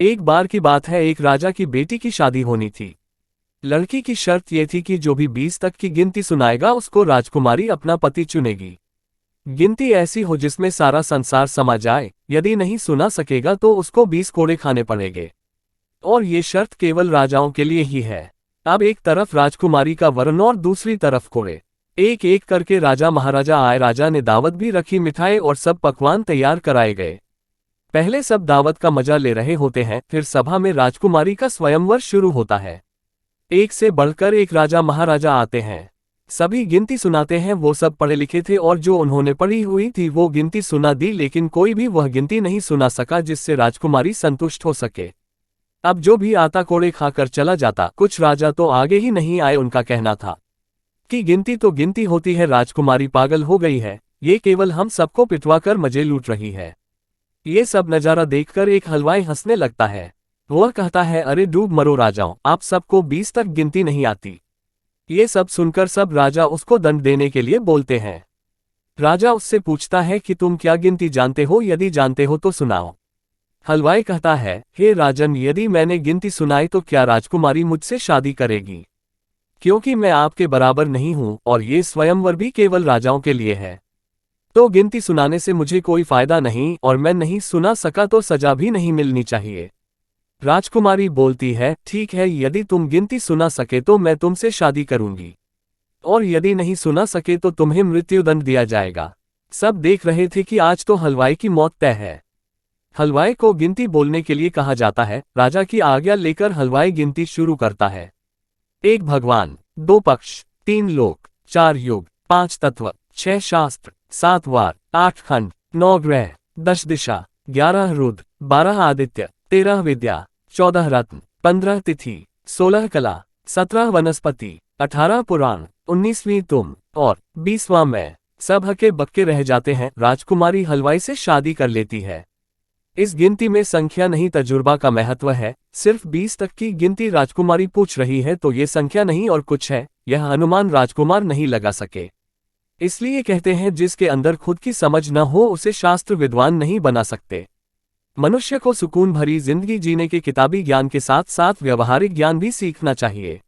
एक बार की बात है, एक राजा की बेटी की शादी होनी थी। लड़की की शर्त यह थी कि जो भी 20 तक की गिनती सुनाएगा उसको राजकुमारी अपना पति चुनेगी। गिनती ऐसी हो जिसमें सारा संसार समा जाए, यदि नहीं सुना सकेगा तो उसको 20 कोड़े खाने पड़ेंगे। और ये शर्त केवल राजाओं के लिए ही है। अब एक तरफ राजकुमारी का वरण और दूसरी तरफ कोड़े। एक एक करके राजा महाराजा आए। राजा ने दावत भी रखी, मिठाई और सब पकवान तैयार कराए गए। पहले सब दावत का मजा ले रहे होते हैं, फिर सभा में राजकुमारी का स्वयंवर शुरू होता है। एक से बढ़कर एक राजा महाराजा आते हैं। सभी गिनती सुनाते हैं। वो सब पढ़े लिखे थे और जो उन्होंने पढ़ी हुई थी वो गिनती सुना दी, लेकिन कोई भी वह गिनती नहीं सुना सका जिससे राजकुमारी संतुष्ट हो सके। अब जो भी आता कोड़े खाकर चला जाता। कुछ राजा तो आगे ही नहीं आए। उनका कहना था कि गिनती तो गिनती होती है, राजकुमारी पागल हो गई है, ये केवल हम सबको पिटवा कर मजे लूट रही है। ये सब नजारा देखकर एक हलवाई हंसने लगता है। वह कहता है, अरे डूब मरो राजाओं, आप सबको 20 तक गिनती नहीं आती। ये सब सुनकर सब राजा उसको दंड देने के लिए बोलते हैं। राजा उससे पूछता है कि तुम क्या गिनती जानते हो, यदि जानते हो तो सुनाओ। हलवाई कहता है, हे राजन, यदि मैंने गिनती सुनाई तो क्या राजकुमारी मुझसे शादी करेगी? क्योंकि मैं आपके बराबर नहीं हूं और ये स्वयंवर भी केवल राजाओं के लिए है, तो गिनती सुनाने से मुझे कोई फायदा नहीं, और मैं नहीं सुना सका तो सजा भी नहीं मिलनी चाहिए। राजकुमारी बोलती है, ठीक है, यदि तुम गिनती सुना सके तो मैं तुमसे शादी करूंगी, और यदि नहीं सुना सके तो तुम्हें मृत्युदंड दिया जाएगा। सब देख रहे थे कि आज तो हलवाई की मौत तय है। हलवाई को गिनती बोलने के लिए कहा जाता है। राजा की आज्ञा लेकर हलवाई गिनती शुरू करता है। 1 भगवान, 2 पक्ष, 3 लोक, 4 युग, 5 तत्व, 6 शास्त्र, 7 वार, 8 खंड, 9 ग्रह, 10 दिशा, 11 रुद्र, 12 आदित्य, 13 विद्या, 14 रत्न, 15 तिथि, 16 कला, 17 वनस्पति, 18 पुराण, 19वीं तुम और 20वां मैं। सब हके बक्के रह जाते हैं। राजकुमारी हलवाई से शादी कर लेती है। इस गिनती में संख्या नहीं, तजुर्बा का महत्व है। सिर्फ 20 तक की गिनती राजकुमारी पूछ रही है तो ये संख्या नहीं और कुछ है। यह अनुमान राजकुमार नहीं लगा सके। इसलिए कहते हैं, जिसके अंदर खुद की समझ न हो उसे शास्त्र विद्वान नहीं बना सकते। मनुष्य को सुकून भरी जिंदगी जीने के किताबी ज्ञान के साथ साथ व्यवहारिक ज्ञान भी सीखना चाहिए।